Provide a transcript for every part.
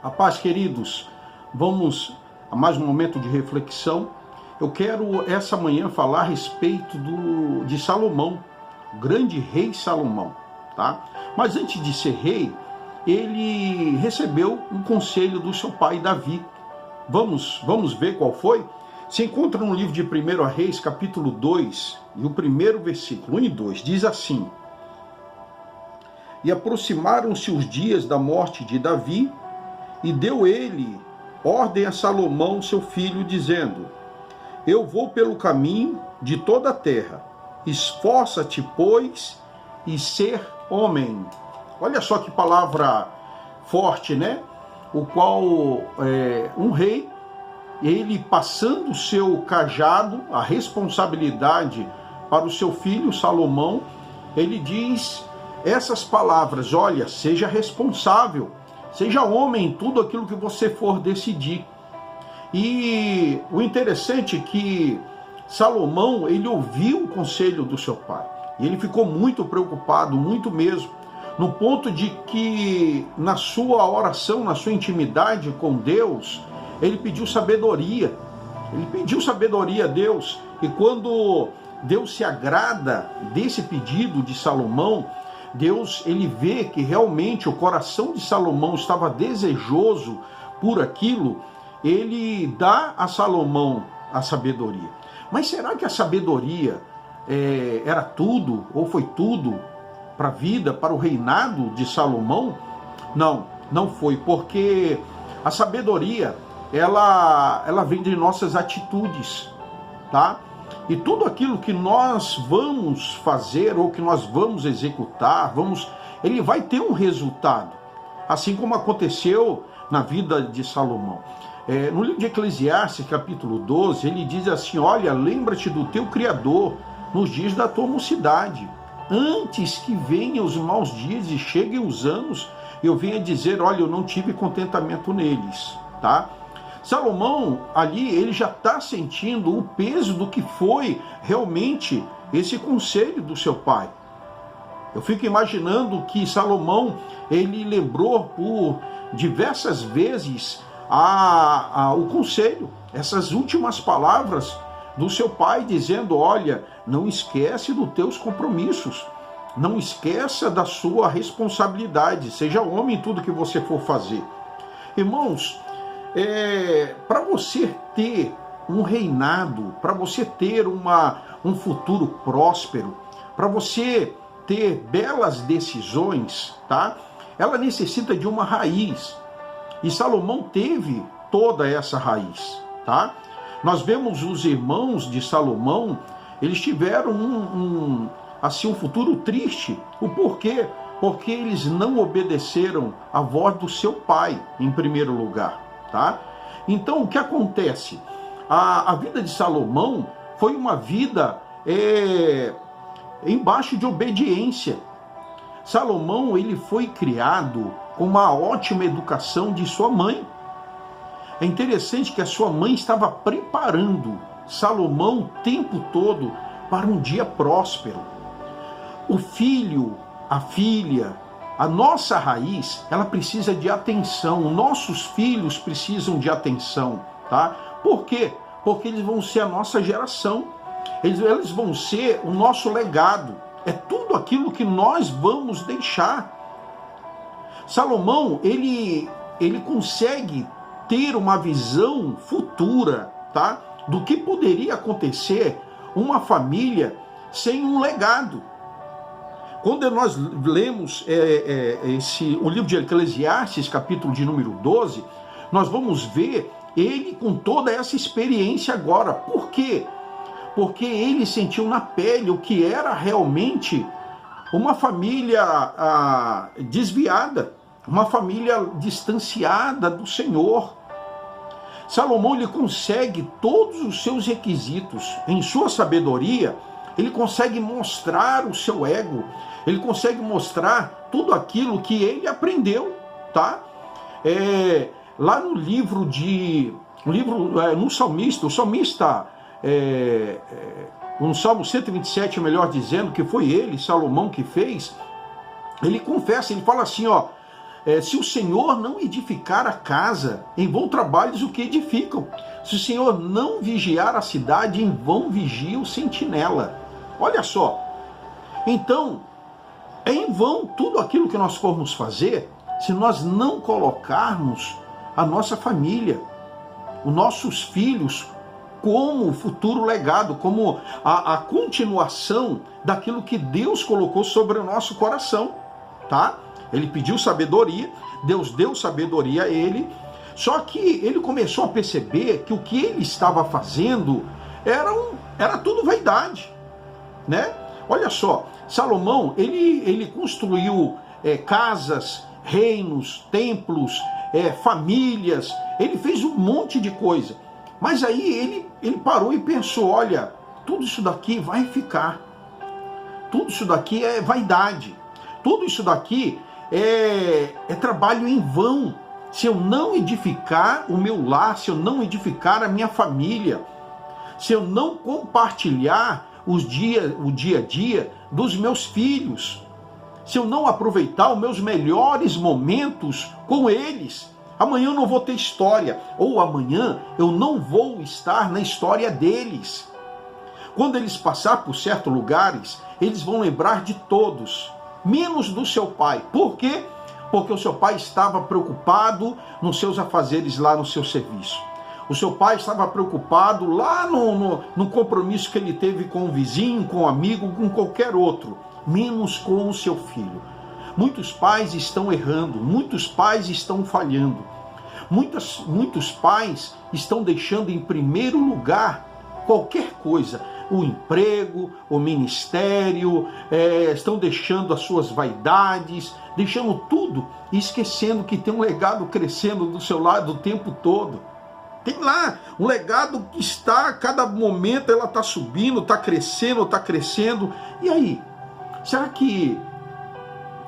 A paz, queridos, vamos a mais um momento de reflexão. Eu quero essa manhã falar a respeito de Salomão, o grande rei Salomão, tá? Mas antes de ser rei, ele recebeu um conselho do seu pai Davi. Vamos ver qual foi? Se encontra no livro de 1 Reis, capítulo 2, e o primeiro versículo, 1 e 2, diz assim: E aproximaram-se os dias da morte de Davi, e deu ele ordem a Salomão, seu filho, dizendo: Eu vou pelo caminho de toda a terra, esforça-te, pois, e ser homem. Olha só que palavra forte, né? O qual um rei, ele passando o seu cajado, a responsabilidade para o seu filho Salomão, ele diz essas palavras: olha, seja responsável, seja homem em tudo aquilo que você for decidir. E o interessante é que Salomão, ele ouviu o conselho do seu pai. E ele ficou muito preocupado, muito mesmo, no ponto de que na sua oração, na sua intimidade com Deus, ele pediu sabedoria. Ele pediu sabedoria a Deus. E quando Deus se agrada desse pedido de Salomão, Deus, ele vê que realmente o coração de Salomão estava desejoso por aquilo, ele dá a Salomão a sabedoria. Mas será que a sabedoria era tudo, ou foi tudo para a vida, para o reinado de Salomão? Não, não foi, porque a sabedoria, ela vem de nossas atitudes, tá? E tudo aquilo que nós vamos fazer ou que nós vamos executar, ele vai ter um resultado, assim como aconteceu na vida de Salomão. No livro de Eclesiastes, capítulo 12, ele diz assim: olha, lembra-te do teu Criador nos dias da tua mocidade, antes que venham os maus dias e cheguem os anos, eu venha dizer, olha, eu não tive contentamento neles, tá? Salomão, ali, ele já está sentindo o peso do que foi realmente esse conselho do seu pai. Eu fico imaginando que Salomão, ele lembrou por diversas vezes o conselho, essas últimas palavras do seu pai, dizendo: olha, não esquece dos teus compromissos, não esqueça da sua responsabilidade, seja homem em tudo que você for fazer. Irmãos, para você ter um reinado, para você ter um futuro próspero, para você ter belas decisões, tá? Ela necessita de uma raiz. E Salomão teve toda essa raiz, tá? Nós vemos os irmãos de Salomão, eles tiveram um futuro triste. O porquê? Porque eles não obedeceram à voz do seu pai, em primeiro lugar, tá? Então, o que acontece? A vida de Salomão foi uma vida embaixo de obediência. Salomão, ele foi criado com uma ótima educação de sua mãe. É interessante que a sua mãe estava preparando Salomão o tempo todo para um dia próspero. O filho, a filha, a nossa raiz, ela precisa de atenção. Nossos filhos precisam de atenção, tá? Por quê? Porque eles vão ser a nossa geração. Eles vão ser o nosso legado. É tudo aquilo que nós vamos deixar. Salomão, ele consegue ter uma visão futura, tá? Do que poderia acontecer uma família sem um legado. Quando nós lemos o livro de Eclesiastes, capítulo de número 12, nós vamos ver ele com toda essa experiência agora. Por quê? Porque ele sentiu na pele o que era realmente uma família desviada, uma família distanciada do Senhor. Salomão, ele consegue todos os seus requisitos em sua sabedoria. Ele consegue mostrar o seu ego, ele consegue mostrar tudo aquilo que ele aprendeu, tá? Lá no livro no salmista, o salmista, no Salmo 127, melhor dizendo, que foi ele, Salomão, que fez, ele confessa, ele fala assim, ó: Se o Senhor não edificar a casa, em vão trabalhos o que edificam. Se o Senhor não vigiar a cidade, em vão vigia o sentinela. Olha só. Então, é em vão tudo aquilo que nós formos fazer, se nós não colocarmos a nossa família, os nossos filhos, como futuro legado, como a continuação daquilo que Deus colocou sobre o nosso coração, tá? Ele pediu sabedoria, Deus deu sabedoria a ele, só que ele começou a perceber que o que ele estava fazendo era tudo vaidade, né? Olha só, Salomão, ele construiu casas, reinos, templos, famílias, ele fez um monte de coisa. Mas aí ele parou e pensou, olha, tudo isso daqui vai ficar. Tudo isso daqui é vaidade. Tudo isso daqui é trabalho em vão. Se eu não edificar o meu lar, se eu não edificar a minha família, se eu não compartilhar o dia a dia dos meus filhos, se eu não aproveitar os meus melhores momentos com eles, amanhã eu não vou ter história, ou amanhã eu não vou estar na história deles. Quando eles passar por certos lugares, eles vão lembrar de todos, menos do seu pai. Por quê? Porque o seu pai estava preocupado nos seus afazeres lá no seu serviço. O seu pai estava preocupado lá no compromisso que ele teve com o vizinho, com o amigo, com qualquer outro, menos com o seu filho. Muitos pais estão errando, muitos pais estão falhando. Muitos pais estão deixando em primeiro lugar qualquer coisa, o emprego, o ministério, estão deixando as suas vaidades, deixando tudo e esquecendo que tem um legado crescendo do seu lado o tempo todo. Tem lá um legado que está, a cada momento ela está subindo, está crescendo. E aí, será que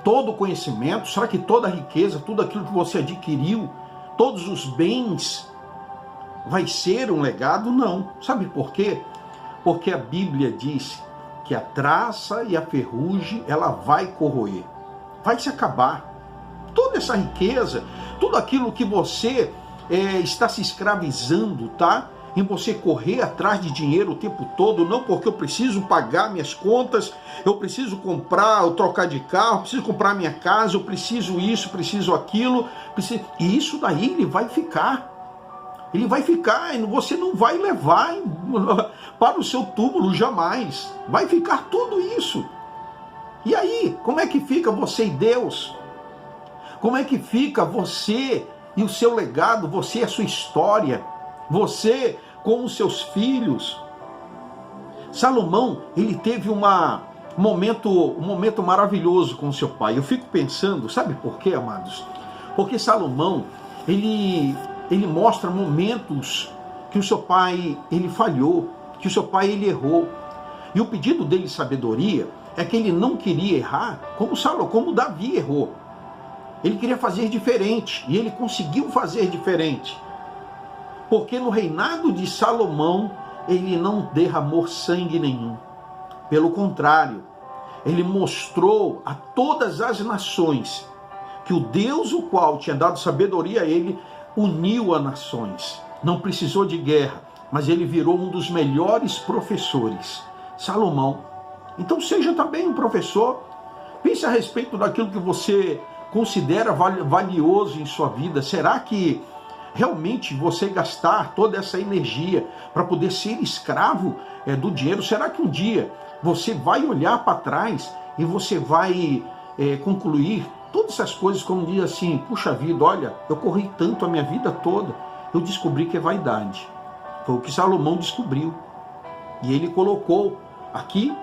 todo o conhecimento, será que toda a riqueza, tudo aquilo que você adquiriu, todos os bens, vai ser um legado? Não. Sabe por quê? Porque a Bíblia diz que a traça e a ferrugem, ela vai corroer, vai se acabar. Toda essa riqueza, tudo aquilo que você está se escravizando, tá? Em você correr atrás de dinheiro o tempo todo, não porque eu preciso pagar minhas contas, eu preciso comprar, ou trocar de carro, eu preciso comprar minha casa, eu preciso isso, preciso aquilo, e isso daí ele vai ficar. Ele vai ficar, e você não vai levar para o seu túmulo jamais. Vai ficar tudo isso. E aí, como é que fica você e Deus? Como é que fica você e o seu legado, você e a sua história, você com os seus filhos? Salomão, ele teve um momento maravilhoso com seu pai. Eu fico pensando, sabe por quê, amados? Porque Salomão, ele mostra momentos que o seu pai, ele falhou, que o seu pai, ele errou. E o pedido dele de sabedoria é que ele não queria errar como Davi errou. Ele queria fazer diferente, e ele conseguiu fazer diferente. Porque no reinado de Salomão, ele não derramou sangue nenhum. Pelo contrário, ele mostrou a todas as nações que o Deus, o qual tinha dado sabedoria a ele, uniu as nações. Não precisou de guerra, mas ele virou um dos melhores professores. Salomão. Então seja também um professor. Pense a respeito daquilo que você considera valioso em sua vida. Será que realmente você gastar toda essa energia para poder ser escravo do dinheiro? Será que um dia você vai olhar para trás e você vai concluir todas essas coisas como diz assim, puxa vida, olha, eu corri tanto a minha vida toda, eu descobri que é vaidade. Foi o que Salomão descobriu. E ele colocou aqui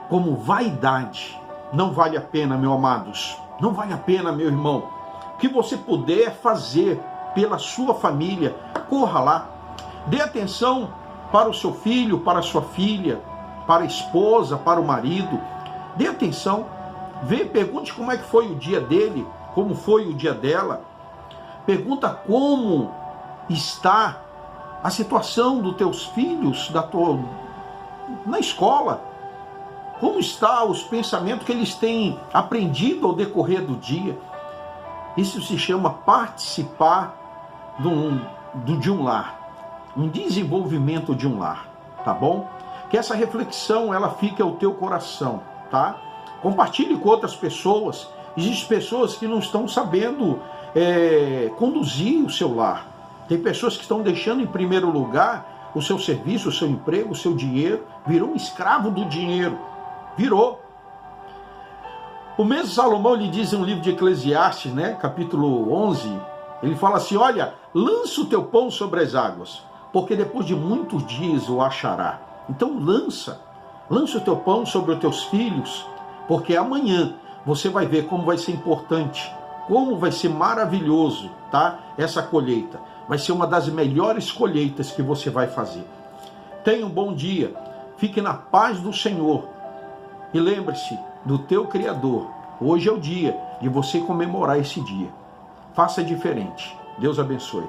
como vaidade. Não vale a pena, meus amados, não vale a pena, meu irmão. O que você puder fazer pela sua família, corra lá. Dê atenção para o seu filho, para a sua filha, para a esposa, para o marido. Dê atenção. Pergunte como é que foi o dia dele, como foi o dia dela. Pergunta como está a situação dos teus filhos, na escola. Como estão os pensamentos que eles têm aprendido ao decorrer do dia? Isso se chama participar de um lar, um desenvolvimento de um lar, tá bom? Que essa reflexão ela fique ao teu coração, tá? Compartilhe com outras pessoas. Existem pessoas que não estão sabendo conduzir o seu lar. Tem pessoas que estão deixando em primeiro lugar o seu serviço, o seu emprego, o seu dinheiro. Virou um escravo do dinheiro. Virou. O mesmo Salomão lhe diz em um livro de Eclesiastes, né, capítulo 11, ele fala assim, olha, lança o teu pão sobre as águas, porque depois de muitos dias o achará. Então lança o teu pão sobre os teus filhos, porque amanhã você vai ver como vai ser importante, como vai ser maravilhoso, tá? Essa colheita. Vai ser uma das melhores colheitas que você vai fazer. Tenha um bom dia, fique na paz do Senhor e lembre-se do teu Criador. Hoje é o dia de você comemorar esse dia. Faça diferente. Deus abençoe.